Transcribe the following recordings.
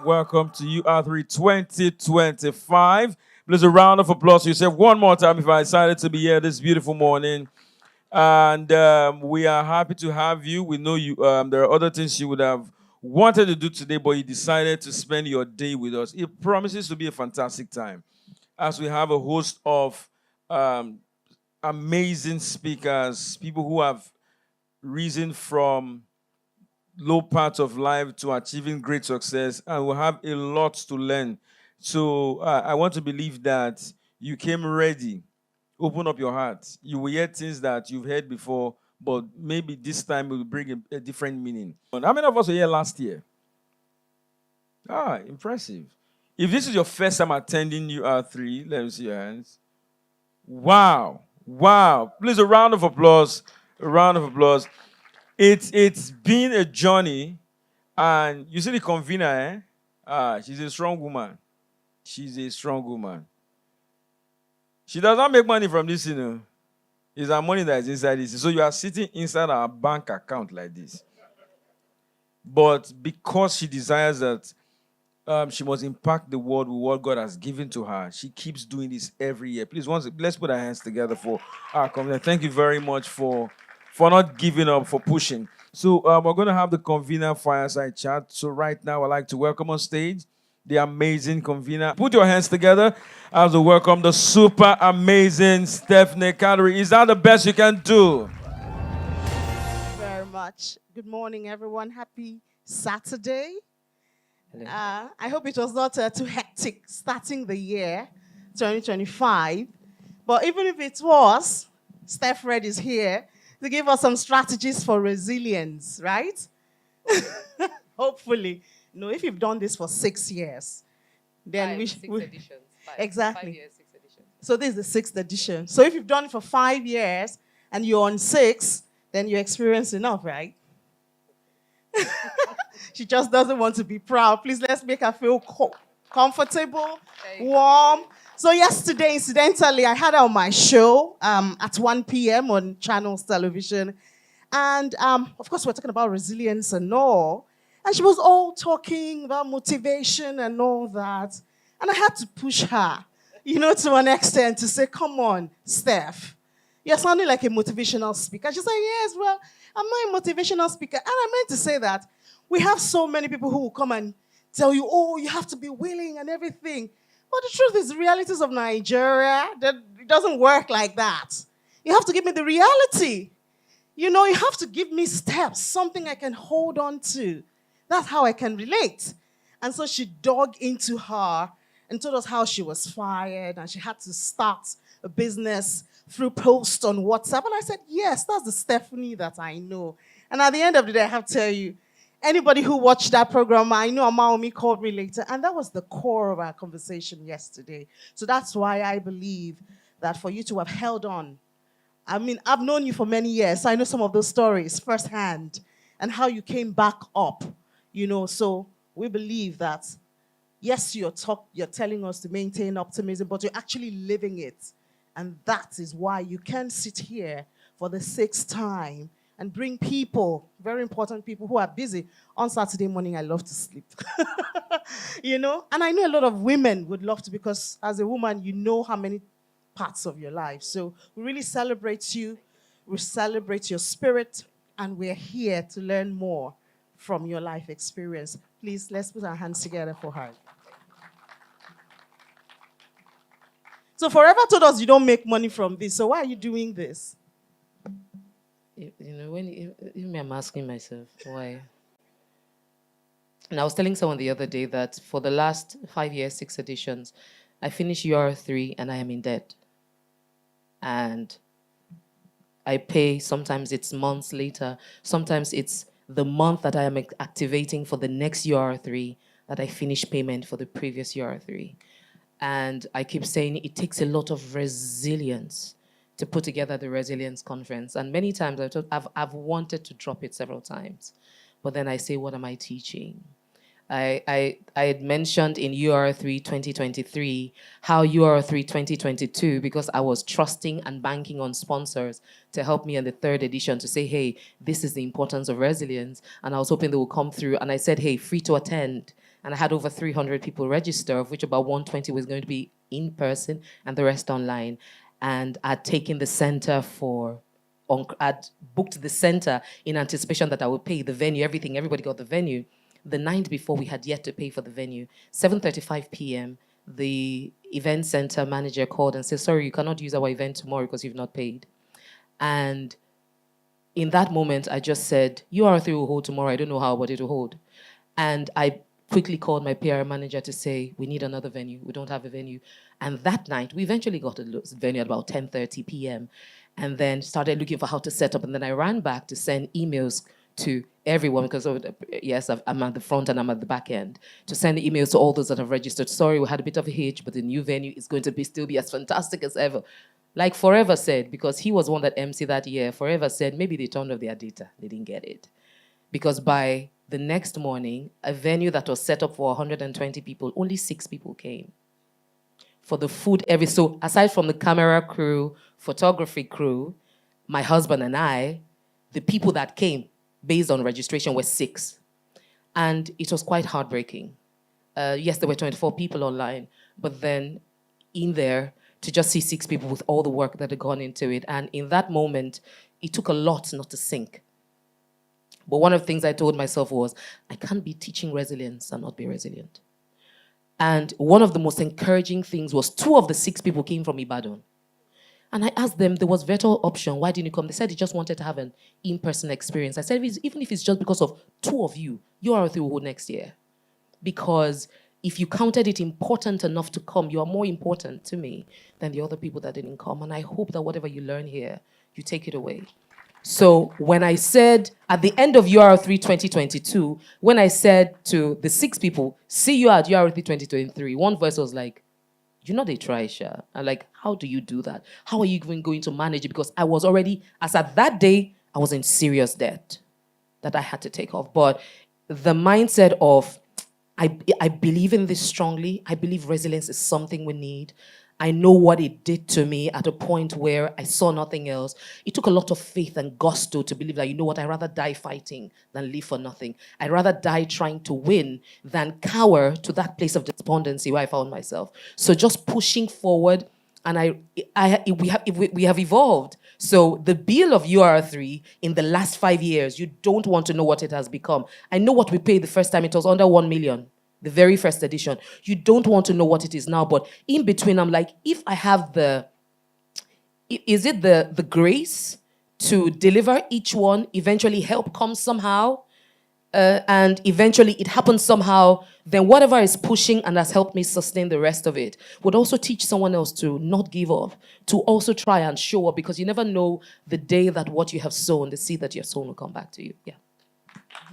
Welcome to UR3 2025. Please a round of applause for yourself one more time if I decided to be here this beautiful morning. And we are happy to have you. We know you. There are other things you would have wanted to do today, but you decided to spend your day with us. It promises to be a fantastic time as we have a host of um, amazing speakers, people who have risen from low parts of life to achieving great success, and we'll have a lot to learn. So I want to believe that you came ready. Open up your heart. You will hear things that you've heard before, but maybe this time it will bring a different meaning. How many of us were here last year? Impressive. If this is your first time attending UR3, let me see your hands. Wow. Wow. Please, a round of applause. A round of applause. It's been a journey, and you see the convener, eh? She's a strong woman. She's a strong woman. She does not make money from this, you know. It's our money that is inside this. So you are sitting inside our bank account like this. But because she desires that she must impact the world with what God has given to her, she keeps doing this every year. Please, let's put our hands together for our convener. Thank you very much for not giving up, for pushing. So we're going to have the convener fireside chat. So right now, I'd like to welcome on stage the amazing convener. Put your hands together as we welcome the super amazing StephREDD Kadiri. Is that the best you can do? Thank you very much. Good morning, everyone. Happy Saturday. I hope it was not too hectic starting the year 2025. But even if it was, StephREDD is here to give us some strategies for resilience, right? Hopefully. If you've done this for 6 years, then six editions. Exactly. 5 years, 6 editions. So this is the 6th edition. So if you've done it for 5 years and you're on 6, then you experience enough, right? She just doesn't want to be proud. Please, let's make her feel comfortable, warm. So yesterday, incidentally, I had her on my show at 1 p.m. on Channels Television. And, of course, we're talking about resilience and all. And she was all talking about motivation and all that. And I had to push her, to an extent to say, come on, Steph. You're sounding like a motivational speaker. She said, yes, well, I'm not a motivational speaker. And I meant to say that we have so many people who will come and tell you, oh, you have to be willing and everything. But the truth is, the realities of Nigeria, that it doesn't work like that. You have to give me the reality. You have to give me steps, something I can hold on to. That's how I can relate. And so she dug into her and told us how she was fired and she had to start a business through posts on WhatsApp. And I said, yes, that's the Stephanie that I know. And at the end of the day, I have to tell you, anybody who watched that program, I know Amaomi called me later. And that was the core of our conversation yesterday. So that's why I believe that for you to have held on. I mean, I've known you for many years. So I know some of those stories firsthand and how you came back up. So we believe that, yes, you're telling us to maintain optimism, but you're actually living it. And that is why you can sit here for the 6th time and bring people, very important people who are busy. On Saturday morning, I love to sleep. And I know a lot of women would love to, because as a woman, you know how many parts of your life. So we really celebrate you. We celebrate your spirit. And we're here to learn more from your life experience. Please, let's put our hands together for her. So Forever told us you don't make money from this. So why are you doing this? When I'm asking myself why. And I was telling someone the other day that for the last 5 years, 6 editions, I finished UR3 and I am in debt. And I pay, sometimes it's months later, sometimes it's the month that I am activating for the next UR3 that I finish payment for the previous UR3. And I keep saying it takes a lot of resilience to put together the resilience conference. And many times I've wanted to drop it several times. But then I say, what am I teaching? I had mentioned in UR3 2023 how UR3 2022, because I was trusting and banking on sponsors to help me in the 3rd edition to say, hey, this is the importance of resilience. And I was hoping they would come through. And I said, hey, free to attend. and I had over 300 people register, of which about 120 was going to be in person and the rest online. And I'd taken the center I'd booked the center in anticipation that I would pay the venue, everything, everybody got the venue. The night before, we had yet to pay for the venue. 7:35 p.m., the event center manager called and said, sorry, you cannot use our event tomorrow because you've not paid. And in that moment, I just said, UR3 will hold tomorrow. I don't know how, but it will hold. And I quickly called my PR manager to say, we need another venue. We don't have a venue. And that night, we eventually got a venue at about 10:30 p.m. and then started looking for how to set up. And then I ran back to send emails to everyone because, yes, I'm at the front and I'm at the back end, to send emails to all those that have registered. Sorry, we had a bit of a hitch, but the new venue is going to still be as fantastic as ever. Like Forever said, because he was one that MC that year, Forever said maybe they turned off their data. They didn't get it. Because by the next morning, a venue that was set up for 120 people, only 6 people came. For the food, so aside from the camera crew, photography crew, my husband and I, the people that came based on registration were 6. And it was quite heartbreaking. Yes, there were 24 people online, but then in there, to just see 6 people with all the work that had gone into it. And in that moment, it took a lot not to sink. But one of the things I told myself was, I can't be teaching resilience and not be resilient. And one of the most encouraging things was 2 of the 6 people came from Ibadan. And I asked them, there was virtual option, why didn't you come? They said they just wanted to have an in-person experience. I said, even if it's just because of 2 of you, you are through next year. Because if you counted it important enough to come, you are more important to me than the other people that didn't come. And I hope that whatever you learn here, you take it away. So when I said, at the end of UR3 2022, when I said to the 6 people, see you at UR3 2023, one voice was like, you're not a try-sha. I'm like, how do you do that? How are you even going to manage it? Because I was already, as at that day, I was in serious debt that I had to take off. But the mindset of, I believe in this strongly. I believe resilience is something we need. I know what it did to me at a point where I saw nothing else. It took a lot of faith and gusto to believe that, you know what, I'd rather die fighting than live for nothing. I'd rather die trying to win than cower to that place of despondency where I found myself. So just pushing forward, and we have evolved. So the bill of UR3 in the last 5 years, you don't want to know what it has become. I know what we paid the first time. It was under 1 million. The very first edition. You don't want to know what it is now, but in between, I'm like, if I have is it the grace to deliver each one, eventually help comes somehow, and eventually it happens somehow, then whatever is pushing and has helped me sustain the rest of it would also teach someone else to not give up, to also try and show up, because you never know the day that what you have sown, the seed that you have sown will come back to you. Yeah.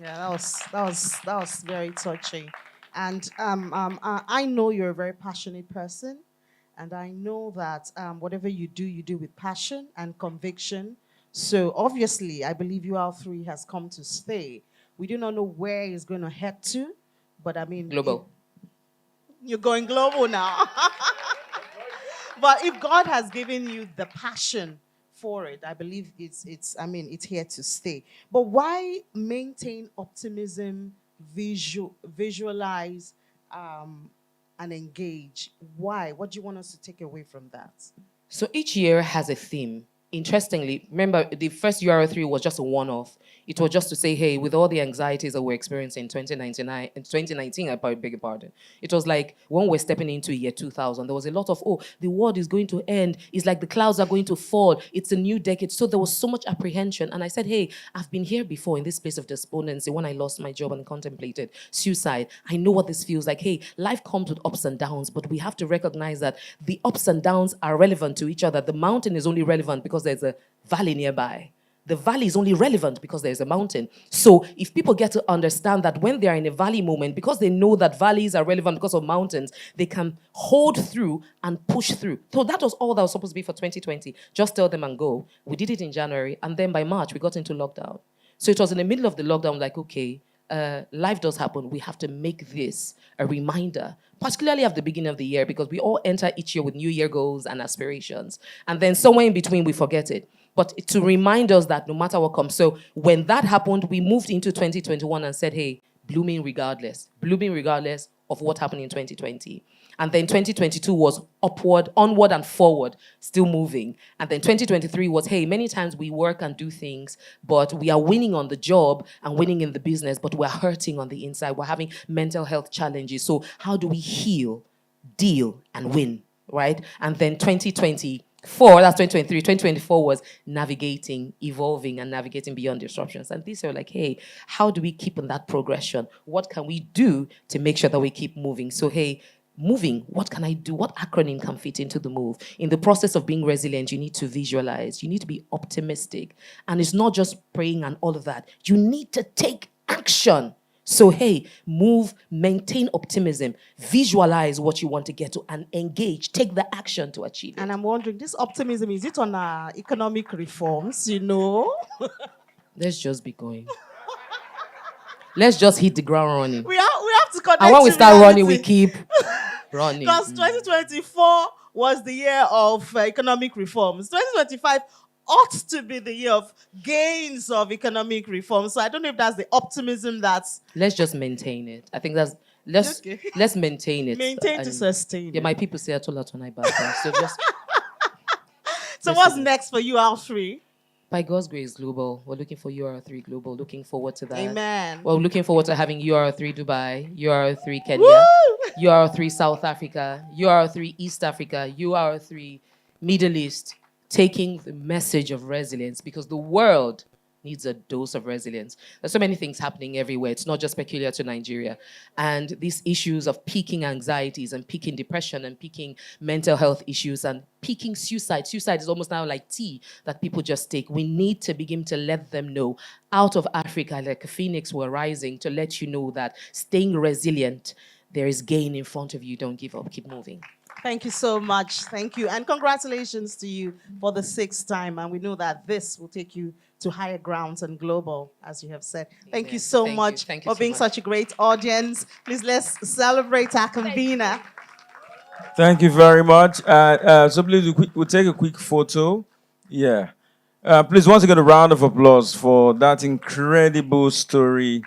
Yeah, that was very touching. And I know you're a very passionate person, and I know that whatever you do with passion and conviction. So obviously, I believe UR3 has come to stay. We do not know where it's going to head to, but I mean, Global. You're going global now. But if God has given you the passion for it, I believe it's here to stay. But why maintain optimism? Visualize, and engage. Why? What do you want us to take away from that? So each year has a theme. Interestingly, remember, the first UR3 was just a one-off. It was just to say, hey, with all the anxieties that we're experiencing in 2019, I beg your pardon. It was like when we're stepping into year 2000, there was a lot of, the world is going to end. It's like the clouds are going to fall. It's a new decade. So there was so much apprehension. And I said, hey, I've been here before in this place of despondency when I lost my job and contemplated suicide. I know what this feels like. Hey, life comes with ups and downs, but we have to recognize that the ups and downs are relevant to each other. The mountain is only relevant because there's a valley nearby. The valley is only relevant because there's a mountain. So if people get to understand that when they are in a valley moment, because they know that valleys are relevant because of mountains, they can hold through and push through. So that was all that was supposed to be for 2020. Just tell them and go. We did it in January, and then by March, we got into lockdown. So it was in the middle of the lockdown, like, okay, life does happen. We have to make this a reminder, particularly at the beginning of the year, because we all enter each year with New Year goals and aspirations. And then somewhere in between, we forget it. But to remind us that no matter what comes. So when that happened, we moved into 2021 and said, hey, blooming regardless of what happened in 2020. And then 2022 was upward, onward and forward, still moving. And then 2023 was, hey, many times we work and do things, but we are winning on the job and winning in the business, but we're hurting on the inside. We're having mental health challenges. So how do we heal, deal, and win, right? And then 2024, that's 2023, 2024 was navigating, evolving, and navigating beyond disruptions. And these are like, hey, how do we keep on that progression? What can we do to make sure that we keep moving? So, hey, moving, what can I do? What acronym can fit into the move? In the process of being resilient, you need to visualize. You need to be optimistic. And it's not just praying and all of that. You need to take action. So, hey, move, maintain optimism, visualize what you want to get to, and engage. Take the action to achieve it. And I'm wondering, this optimism, is it on economic reforms, you know? Let's just be going. Let's just hit the ground running. We have to connect. And when we start reality. running, we keep running. Because 2024 was the year of economic reforms. 2025 ought to be the year of gains of economic reform. So I don't know if that's the optimism that's... Let's just maintain it. I think let's maintain it. Maintain to sustain. Yeah, my people say I told her tonight about that. So just... So what's next for UR3? By God's grace, global. We're looking for UR3 global. Looking forward to that. Amen. We're looking forward to having UR3 Dubai, UR3 Kenya, Woo! UR3 South Africa, UR3 East Africa, UR3 Middle East, taking the message of resilience, because the world needs a dose of resilience. There's so many things happening everywhere. It's not just peculiar to Nigeria. And these issues of peaking anxieties and peaking depression and peaking mental health issues and peaking suicide. Suicide is almost now like tea that people just take. We need to begin to let them know, out of Africa, like a phoenix, we're rising to let you know that staying resilient, there is gain in front of you. Don't give up. Keep moving. Thank you so much. Thank you. And congratulations to you for the 6th time. And we know that this will take you to higher grounds and global, as you have said. Thank you so much for being such a great audience. Please, let's celebrate our convener. Thank you very much. So please, we'll take a quick photo. Yeah. Please, once again, a round of applause for that incredible story